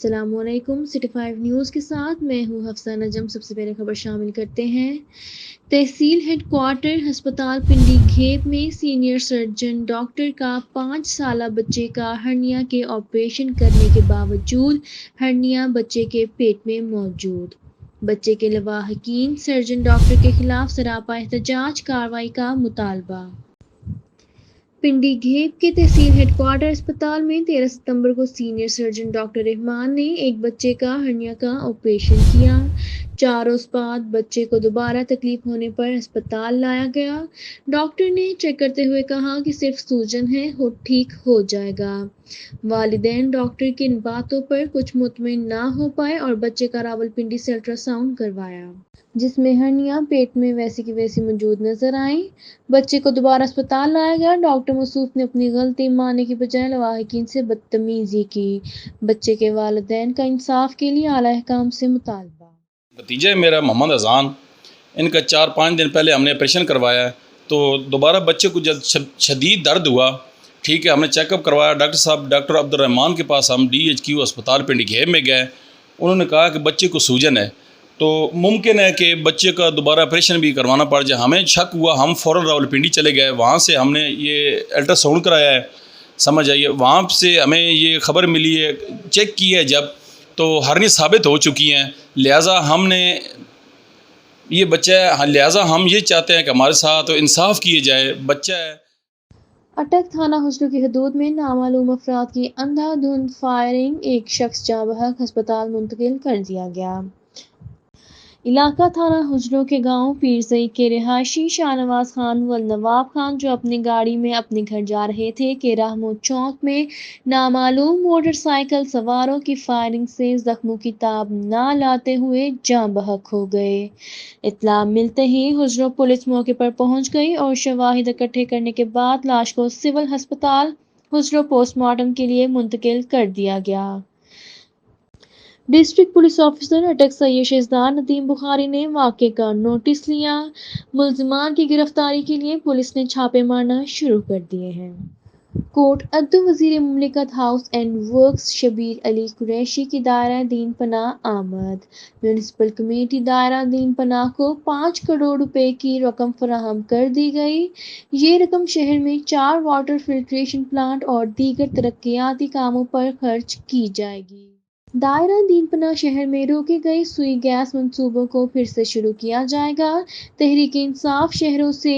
السلام علیکم، city 5 news کے ساتھ میں ہوں حفصہ نجم۔ سب سے پہلے خبر شامل کرتے ہیں۔ تحصیل ہیڈ کوارٹر ہسپتال پنڈی گھیپ میں سینئر سرجن ڈاکٹر کا 5 سالہ بچے کا ہرنیا کے آپریشن کرنے کے باوجود ہرنیا بچے کے پیٹ میں موجود۔ بچے کے لواحقین سرجن ڈاکٹر کے خلاف سراپا احتجاج کارروائی کا مطالبہ۔ پنڈی گھیپ کے تحصیل ہیڈ کوارٹر اسپتال میں 13 ستمبر کو سینئر سرجن ڈاکٹر رحمان نے ایک بچے کا ہرنیا کا آپریشن کیا۔ 4 روز بعد بچے کو دوبارہ تکلیف ہونے پر ہسپتال لایا گیا۔ ڈاکٹر نے چیک کرتے ہوئے کہا کہ صرف سوجن ہے، ٹھیک ہو جائے گا۔ والدین ڈاکٹر کی ان باتوں پر کچھ مطمئن نہ ہو پائے اور بچے کا راولپنڈی سے الٹرا ساؤنڈ کروایا، جس میں ہرنیا پیٹ میں ویسی کی ویسی موجود نظر آئی۔ بچے کو دوبارہ اسپتال لایا گیا۔ ڈاکٹر موصوف نے اپنی غلطی ماننے کی بجائے لواحقین سے بدتمیزی کی۔ بچے کے والدین کا انصاف کے لیے اعلیٰ حکام سے مطالبہ۔ بھتیجا میرا محمد اذان، ان کا 4-5 دن پہلے ہم نے آپریشن کروایا ہے، تو دوبارہ بچے کو جب شدید درد ہوا، ٹھیک ہے، ہم نے چیک اپ کروایا۔ ڈاکٹر عبد الرحمان کے پاس ہم DHQ اسپتال پنڈی گھیپ میں گئے۔ انہوں نے کہا کہ بچے کو سوجن ہے، تو ممکن ہے کہ بچے کا دوبارہ آپریشن بھی کروانا پڑ جائے۔ ہمیں شک ہوا، ہم فوراً راولپنڈی چلے گئے، وہاں سے ہم نے یہ الٹرا ساؤنڈ کرایا ہے، سمجھ آئیے۔ وہاں سے ہمیں یہ خبر ملی ہے، چیک کی ہے جب، تو ہرنی ثابت ہو چکی ہیں، لہٰذا ہم نے یہ بچہ ہے، لہٰذا ہم یہ چاہتے ہیں کہ ہمارے ساتھ انصاف کیے جائے۔ بچہ ہے۔ اٹک تھانہ حجروں کی حدود میں نامعلوم افراد کی اندھا دھند فائرنگ، ایک شخص جاں بحق ہسپتال منتقل کر دیا گیا۔ علاقہ تھانہ حجروں کے گاؤں پیرزئی کے رہائشی شاہ نواز خان و نواب خان، جو اپنی گاڑی میں اپنے گھر جا رہے تھے کہ راہمو چوک میں نامعلوم موٹر سائیکل سواروں کی فائرنگ سے زخموں کی تاب نہ لاتے ہوئے جاں بحق ہو گئے۔ اطلاع ملتے ہی حجروں پولیس موقع پر پہنچ گئی اور شواہد اکٹھے کرنے کے بعد لاش کو سول ہسپتال حجروں پوسٹ مارٹم کے لیے منتقل کر دیا گیا۔ ڈسٹرکٹ پولیس آفیسر اٹک سید شہزاد ندیم بخاری نے واقعے کا نوٹس لیا۔ ملزمان کی گرفتاری کے لیے پولیس نے چھاپے مارنا شروع کر دیے ہیں۔ کوٹ ادو وزیر مملکت ہاؤس اینڈ ورکس شبیر علی قریشی کی دائرہ دین پناہ آمد۔ میونسپل کمیٹی دائرہ دین پناہ کو 5 کروڑ روپے کی رقم فراہم کر دی گئی۔ یہ رقم شہر میں 4 واٹر فلٹریشن پلانٹ اور دیگر ترقیاتی کاموں پر خرچ کی جائے گی۔ دائرہ دین پناہ شہر میں روکی گئی سوئی گیس منصوبوں کو پھر سے شروع کیا جائے گا۔ تحریک انصاف شہروں سے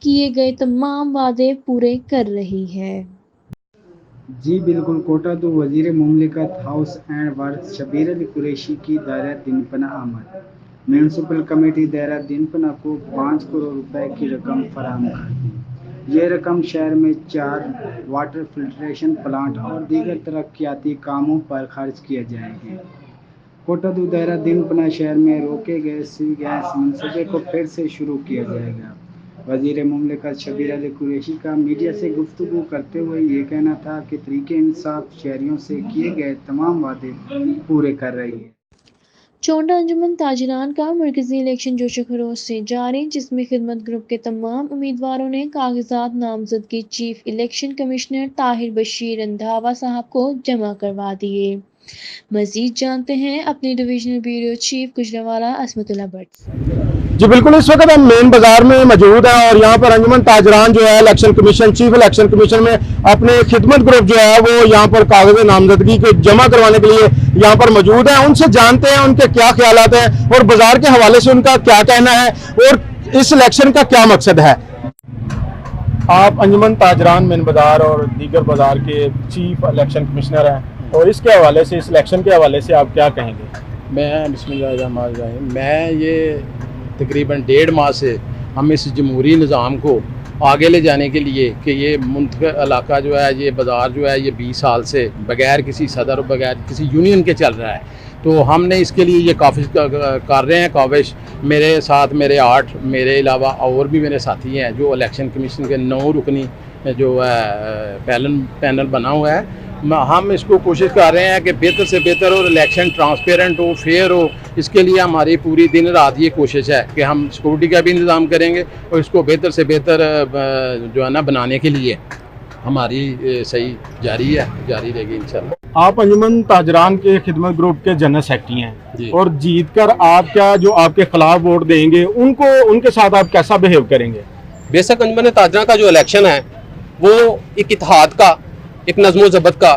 کیے گئے تمام وعدے پورے کر رہی ہے۔ جی بالکل، کوٹ ادو وزیر مملکت ہاؤس اینڈ ورکس شبیر علی قریشی کی دائرہ دین پناہ آمد۔ میونسپل کمیٹی دائرہ دین پناہ کو 5 کروڑ روپے کی رقم فراہم کر دی۔ یہ رقم شہر میں 4 واٹر فلٹریشن پلانٹ اور دیگر ترقیاتی کاموں پر خرچ کیے جائیں گے۔ کوٹ ادو دائرہ دین پناہ شہر میں روکے گئے سوئی گیس منصوبے کو پھر سے شروع کیا جائے گا۔ وزیر مملکت شبیر علی قریشی کا میڈیا سے گفتگو کرتے ہوئے یہ کہنا تھا کہ تحریک انصاف شہریوں سے کیے گئے تمام وعدے پورے کر رہی ہے۔ چونڈا انجمن تاجران کا مرکزی الیکشن جوش و خروش سے جاری، جس میں خدمت گروپ کے تمام امیدواروں نے کاغذات نامزدگی chief election commissioner Tahir Bashir Randhawa sahib کو جمع کروا دیے۔ مزید جانتے ہیں اپنے divisional bureau chief Gujranwala Ismatullah Butt. جی بالکل، اس وقت ہم مین بازار میں موجود ہیں اور یہاں پر انجمن تاجران جو ہے election commission chief election commission میں اپنے خدمت گروپ جو ہے وہ یہاں پر کاغذ نامزدگی کو جمع کروانے کے لیے یہاں پر موجود ہیں۔ ان سے جانتے ہیں ان کے کیا خیالات ہیں اور بازار کے حوالے سے ان کا کیا کہنا ہے اور اس الیکشن کا کیا مقصد ہے۔ آپ انجمن تاجران مین بازار اور دیگر بازار کے چیف الیکشن کمشنر ہیں اور اس کے حوالے سے، اس الیکشن کے حوالے سے آپ کیا کہیں گے؟ میں بسم اللہ الرحمن الرحیم، میں یہ تقریباً 1.5 ماہ سے ہم اس جمہوری نظام کو آگے لے جانے کے لیے کہ یہ منتخب علاقہ جو ہے، یہ بازار جو ہے، یہ 20 سال سے بغیر کسی صدر اور بغیر کسی یونین کے چل رہا ہے، تو ہم نے اس کے لیے یہ کافی کر رہے ہیں کاوش۔ میرے ساتھ میرے 8 میرے علاوہ اور بھی میرے ساتھی ہیں جو الیکشن کمیشن کے 9 رکنی جو ہے پینل بنا ہوا ہے۔ ہم اس کو کوشش کر رہے ہیں کہ بہتر سے بہتر اور الیکشن ٹرانسپیرنٹ ہو، فیئر ہو۔ اس کے لیے ہماری پوری دن رات یہ کوشش ہے کہ ہم سیکورٹی کا بھی انتظام کریں گے اور اس کو بہتر سے بہتر جو ہے نا بنانے کے لیے ہماری صحیح جاری رہے گی انشاءاللہ۔ आप अंजुमन ताजरान के खिदमत ग्रुप के जनरल सेक्रेटरी हैं जी। और जीत कर आप क्या जो आपके खिलाफ वोट देंगे उनको उनके साथ आप कैसा बिहेव करेंगे? बेशक अंजुमन ताजरा का जो इलेक्शन है वो एक इत्तेहाद का, एक नज़्म ज़ब्त का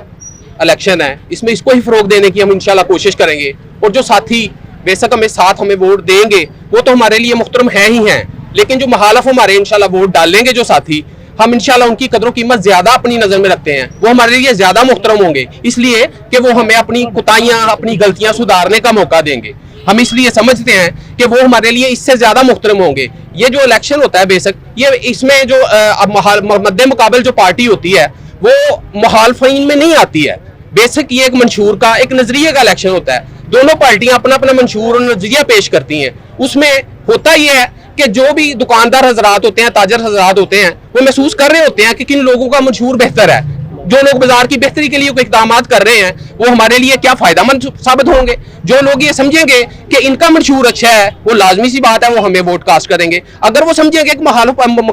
इलेक्शन है। इसमें इसको ही फ़रोग देने की हम इंशाल्लाह कोशिश करेंगे। और जो साथी बेशक हमें वोट देंगे वो तो हमारे लिए मुहतरम हैं ही हैं, लेकिन जो मुखालिफ हमारे इंशाल्लाह वोट डालेंगे जो साथी, हम इंशाल्लाह उनकी कदर कीमत ज़्यादा अपनी नज़र में रखते हैं। वो हमारे लिए ज़्यादा मुहतरम होंगे इसलिए कि वो हमें अपनी कोताहियाँ, अपनी गलतियाँ सुधारने का मौका देंगे। हम इसलिए समझते हैं कि वो हमारे लिए इससे ज़्यादा मुहतरम होंगे। ये जो इलेक्शन होता है बेशक ये इसमें जो मद्दे मुकाबल जो पार्टी होती है वो मुखालफीन में नहीं आती है। बेशक ये एक मंशूर का, एक नज़रिए का इलेक्शन होता है। दोनों पार्टियां अपना अपना मंशूर और नज़रिया पेश करती हैं। उसमें होता ये है कि जो भी दुकानदार हजरात होते हैं, ताजर हजरात होते हैं, वो महसूस कर रहे होते हैं कि किन लोगों का मंशूर बेहतर है। जो लोग बाजार की बेहतरी के लिए कोई इक़दाम कर रहे हैं वो हमारे लिए क्या फ़ायदेमंद साबित होंगे। जो लोग ये समझेंगे कि इनका मंशूर अच्छा है वो लाजमी सी बात है वो हमें वोट कास्ट करेंगे। अगर वो समझेंगे कि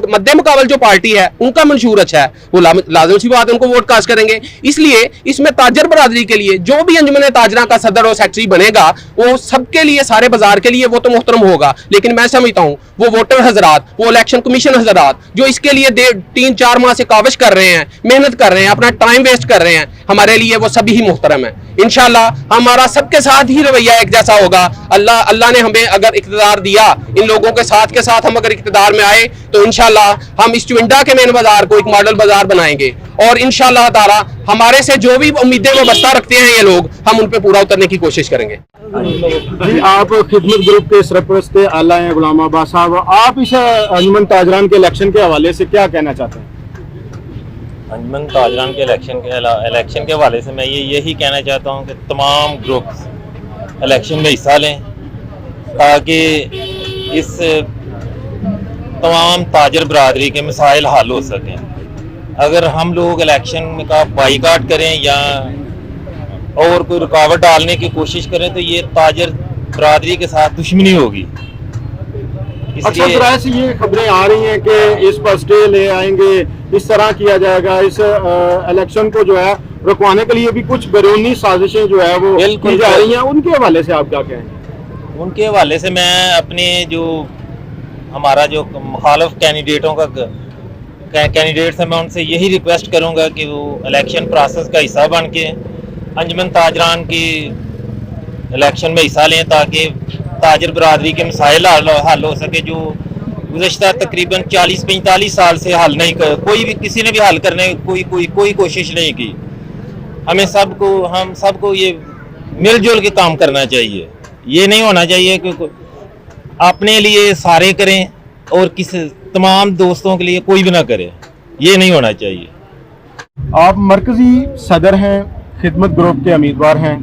मद्दे मुकाबल जो पार्टी है उनका मंशूर अच्छा है वो लाजमी सी बात है उनको वोट कास्ट करेंगे। इसलिए इसमें ताजर बरादरी के लिए जो भी अंजुमन ताजरा का सदर और सेक्रेटरी बनेगा वो सबके लिए, सारे बाजार के लिए वो तो मुहतरम होगा, लेकिन मैं समझता हूँ वो वोटर हजरात, वो इलेक्शन कमीशन हजरात जो इसके लिए 3-4 माह से काविश कर रहे हैं, मेहनत कर रहे हैं, अपना टाइम वेस्ट कर रहे हैं, हमारे लिए वो सभी ही मुहतरम है। इंशाल्लाह हमारा सबके साथ ही रवैया एक जैसा होगा। अल्लाह ने हमें अगर इक़्तिदार दिया, इन लोगों के साथ हम अगर इक़्तिदार में आए तो इंशाल्लाह हम इस चुविंडा के मेन बाजार को एक मॉडल बाजार बनाएंगे और इंशाल्लाह ताला हमारे से जो भी उम्मीदें वाबस्ता रखते हैं ये लोग, हम उन पे पूरा उतरने की कोशिश करेंगे। जी, आप खिदमत ग्रुप के सरपरस्त आला हैं गुलाम अब्बास साहब, आप इस अंजुमन ताजरान के इलेक्शन के हवाले से क्या कहना चाहते हैं? अंजुमन ताजरान के इलेक्शन के हवाले से मैं यही कहना चाहता हूँ कि तमाम ग्रुप्स इलेक्शन में हिस्सा लें ताकि इस तमाम ताजर बरादरी के मसाइल हल हो सकें। अगर हम लोग इलेक्शन का बाइकाट करें या और कोई रुकावट डालने की कोशिश करें तो ये ताजर बरादरी के साथ दुश्मनी होगी। अक्सर तरह से ये खबरें आ रही हैं कि इस पर स्टे ले आएंगे, इस तरह किया जाएगा, इस इलेक्शन को जो है रुकवाने के लिए भी कुछ बैरूनी साजिशें जो है वो की जा रही हैं, उनके हवाले से आप क्या कहेंगे? उनके हवाले से मैं अपने जो हमारा जो मुखालिफ कैंडिडेटों का कैंडिडेट्स हैं मैं उनसे यही रिक्वेस्ट करूंगा कि वो इलेक्शन प्रोसेस का हिस्सा बन के अंजुमन ताजरान की इलेक्शन में हिस्सा लें ताकि ताजर बरादरी के मसाइल हल हो सके जो गुज़श्ता तकरीबन 40-45 साल से हल नहीं कर, कोई भी किसी ने भी हल करने कोई कोशिश नहीं की। हम सबको ये मिलजुल के काम करना चाहिए। ये नहीं होना चाहिए कि अपने लिए सारे करें और किसी तमाम दोस्तों के लिए कोई भी ना करे, ये नहीं होना चाहिए। आप मरकजी सदर हैं, खिदमत ग्रुप के उम्मीदवार हैं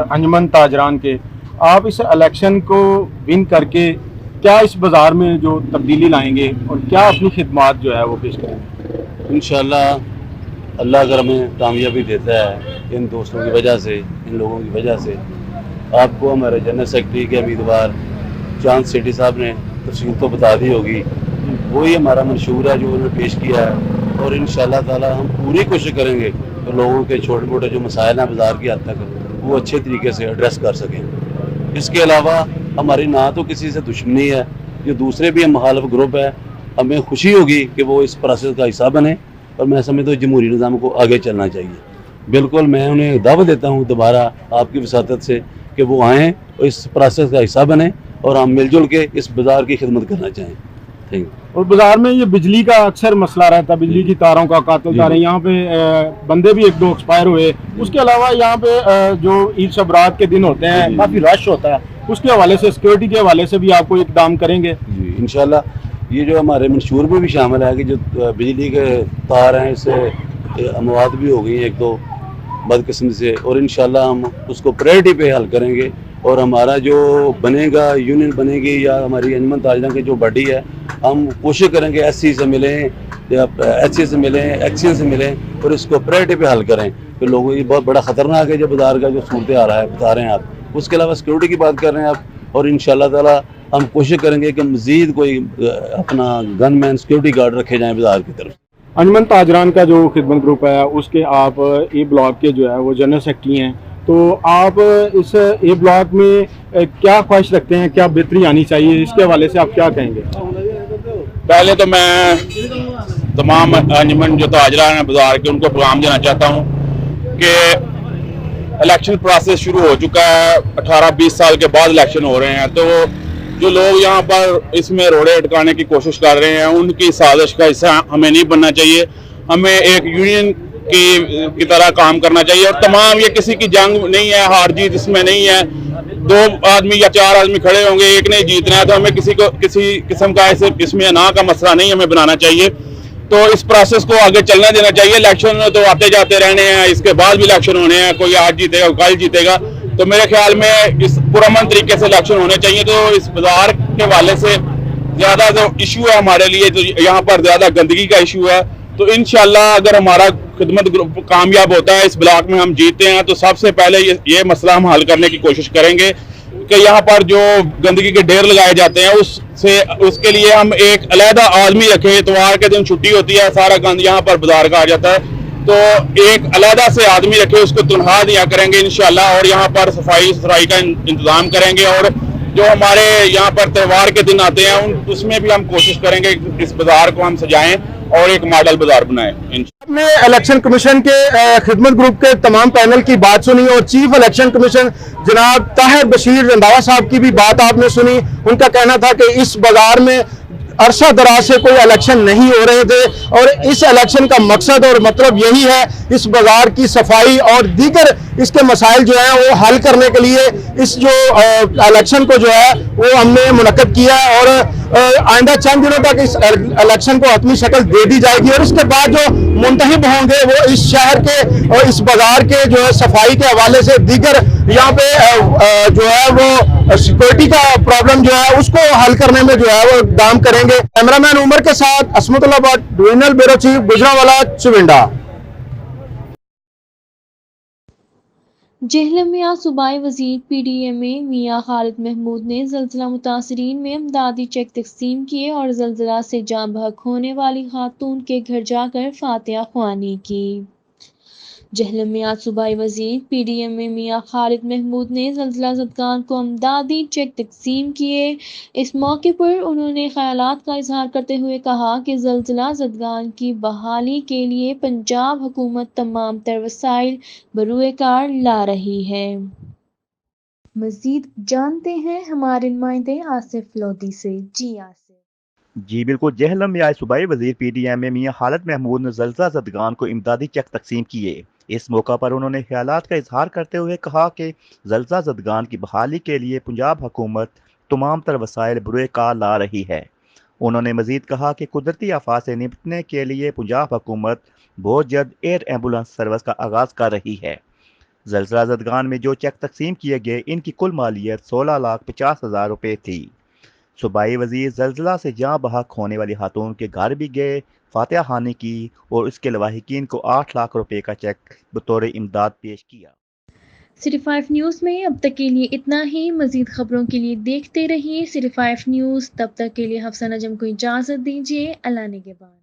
अंजुमन ताजरान के। आप इस इलेक्शन को विन करके क्या इस बाज़ार में जो तब्दीली लाएंगे और क्या अपनी खिदमात जो है वो पेश करेंगे? इंशाअल्लाह अल्लाह अगर हमें कामयाबी देता है इन दोस्तों की वजह से, इन लोगों की वजह से, आपको हमारे जनरल सेक्रेटरी के उम्मीदवार चांद सेठी साहब ने तफसील तो बता दी होगी। वही हमारा मंशूर है जो उन्होंने पेश किया है और इंशाअल्लाह ताला हम पूरी कोशिश करेंगे तो लोगों के छोटे मोटे जो मसाइल हैं बाज़ार की हद तक वो अच्छे तरीके से एड्रेस कर सकें। इसके अलावा हमारी ना तो किसी से दुश्मनी है, जो दूसरे भी हम मुखालिफ ग्रुप है, हमें खुशी होगी कि वो इस प्रोसेस का हिस्सा बने और मैं समझता हूँ जमहूरी निज़ाम को आगे चलना चाहिए। बिल्कुल मैं उन्हें दावत देता हूँ दोबारा आपकी वसातत से कि वो आएँ और इस प्रोसेस का हिस्सा बने और हम मिलजुल के इस बाज़ार की खिदमत करना चाहें। Thank you. और बाज़ार में ये बिजली का अक्सर मसला रहता है, बिजली की तारों का कातिल तारें, यहाँ पे बंदे भी 1-2 एक्सपायर हुए। उसके अलावा यहाँ पे जो ईद शबरात के दिन होते हैं काफ़ी रश होता है, उसके हवाले से, सिक्योरिटी के हवाले से भी आपको इक़दाम करेंगे? जी इंशाल्लाह ये जो हमारे मंशूर में भी शामिल है कि जो बिजली के तार हैं इससे अमवात भी हो गई 1-2 बदकिस्मती से, और इंशाल्लाह हम उसको प्रायोरिटी पे हल करेंगे। और हमारा जो बनेगा यूनियन बनेगी या हमारी अंजुमन ताजरान की जो बॉडी है, हम कोशिश करेंगे SC से मिलें या HC से मिलें, एक्शन से मिलें और इसको प्रायोरिटी पे हल करें। तो लोगों की बहुत बड़ा ख़तरनाक है जो बाज़ार का जो सूरत आ रहा है बता रहे हैं आप। उसके अलावा सिक्योरिटी की बात कर रहे हैं आप, और इंशाल्लाह ताला हम कोशिश करेंगे कि मज़ीद कोई अपना गन मैन सिक्योरिटी गार्ड रखे जाएँ बाज़ार की तरफ। अंजुमन ताजरान का जो खिदमत ग्रुप है उसके आप ए ब्लॉक के जो है वो जनरल सेक्रेटरी हैं, तो आप इस ए ब्लॉक में क्या ख्वाहिश रखते हैं, क्या बेहतरी आनी चाहिए, इसके हवाले से आप क्या कहेंगे? पहले तो मैं तमाम अंजुमन जो ताजरान है बाजार के उनको पैगाम देना चाहता हूँ कि इलेक्शन प्रोसेस शुरू हो चुका है। 18-20 साल के बाद इलेक्शन हो रहे हैं, तो जो लोग यहाँ पर इसमें रोड़े अटकाने की कोशिश कर रहे हैं उनकी साजिश का हिस्सा हमें नहीं बनना चाहिए। हमें एक यूनियन की तरह काम करना चाहिए और तमाम ये किसी की जंग नहीं है, हार जीत इसमें नहीं है। 2 आदमी या 4 आदमी खड़े होंगे, एक ने जीतना है, तो हमें किसी को किसी किस्म का ऐसे इसमें ना का मसला नहीं हमें बनाना चाहिए। तो इस प्रोसेस को आगे चलने देना चाहिए। इलेक्शन तो आते जाते रहने हैं, इसके बाद भी इलेक्शन होने हैं, कोई आज जीतेगा कल जीतेगा। तो मेरे ख्याल में इस पुरअमन तरीके से इलेक्शन होने चाहिए। तो इस बाजार के हवाले से ज़्यादा जो इशू है हमारे लिए, तो यहाँ पर ज़्यादा गंदगी का इशू है। तो इंशाल्लाह अगर हमारा खिदमत ग्रुप कामयाब होता है, इस ब्लॉक में हम जीतते हैं, तो सबसे पहले ये मसला हम हल करने की कोशिश करेंगे कि यहाँ पर जो गंदगी के ढेर लगाए जाते हैं उसके लिए हम एक अलहदा आदमी रखें। इतवार के दिन छुट्टी होती है, सारा गंद यहाँ पर बाजार का आ जाता है, तो एक अलहदा से आदमी रखे, उसको तनख्वाह दिया करेंगे इंशाल्लाह, और यहाँ पर सफाई सुथराई का इंतजाम करेंगे। और जो हमारे यहाँ पर त्यौहार के दिन आते हैं उसमें भी हम कोशिश करेंगे इस बाजार को हम सजाएं और एक मॉडल बाजार बनाएं। आपने इलेक्शन कमीशन के खिदमत ग्रुप के तमाम पैनल की बात सुनी और चीफ इलेक्शन कमीशन जनाब ताहिर बशीर रंधावा साहब की भी बात आपने सुनी। उनका कहना था कि इस बाजार में अरसा दराज से कोई इलेक्शन नहीं हो रहे थे और इस इलेक्शन का मकसद और मतलब यही है इस बाजार की सफाई और दीगर इसके मसाइल जो है वो हल करने के लिए इस जो इलेक्शन को जो है वो हमने मुनक्कद किया है। और आइंदा चंद दिनों तक इस इलेक्शन को अपनी शक्ल दे दी जाएगी और इसके बाद जो मुंतखब होंगे वो इस शहर के और इस बाजार के जो है सफाई के हवाले से दीगर यहाँ पे जो है वो सिक्योरिटी का प्रॉब्लम जो है उसको हल करने में जो है वो काम करेंगे। कैमरामैन उमर के साथ Ismatullah Bhatt, divisional bureau chief, Gujranwala, Chawinda. Jhelum में आज सूबाई वजीर PDMA मियां खालिद महमूद ने ज़लज़ला मुतासरीन में इमदादी चेक तकसीम किए और ज़लज़ला से जाँ बहक होने वाली खातून के घर जाकर फातिहा ख्वानी की। जेहलम में आज सूबाई वजीर PDMA मियां खालिद महमूद ने ज़लज़ला ज़दगान को इमदादी चेक तकसीम किए। इस मौके पर उन्होंने ख्यालात का इजहार करते हुए कहा कि ज़लज़ला ज़दगान की बहाली के लिए पंजाब हुकूमत तमाम तर वसाइल बरूए कार ला रही है। मज़ीद जानते हैं हमारे नुमाइंदे आसिफ लोधी से। जी आसिफ। जी बिल्कुल, जेहलम में आज सूबाई वजीर PDMA मियां खालिद महमूद ने ज़लज़ला ज़दगान को इमदादी चेक तकसीम किए। इस मौका पर उन्होंने ख्यालात का इजहार करते हुए कहा कि ज़लज़ला ज़दगान की बहाली के लिए पंजाब हुकूमत तमाम तर वसाइल बरूए कार ला रही है। उन्होंने मज़ीद कहा कि कुदरती आफात से निपटने के लिए पंजाब हुकूमत बहुत जल्द एयर एम्बुलेंस सर्विस का आगाज़ कर रही है। ज़लज़ला ज़दगान में जो चेक तकसीम किए गए इनकी कुल मालियत 16,50,000 रुपये थी। सूबाई वजीर ज़लज़ला से जाँ बहक होने वाली खातून के घर भी गए, फातिहा खानी की और उसके लवाहिकीन को 8 लाख रुपए का चेक बतौर इमदाद पेश किया। सिटी 5 न्यूज़ में अब तक के लिए इतना ही। मज़ीद खबरों के लिए देखते रहिए सिटी 5 न्यूज़। तब तक के लिए हफ्सा नजम को इजाज़त दीजिए। अल्लाह निगहबान।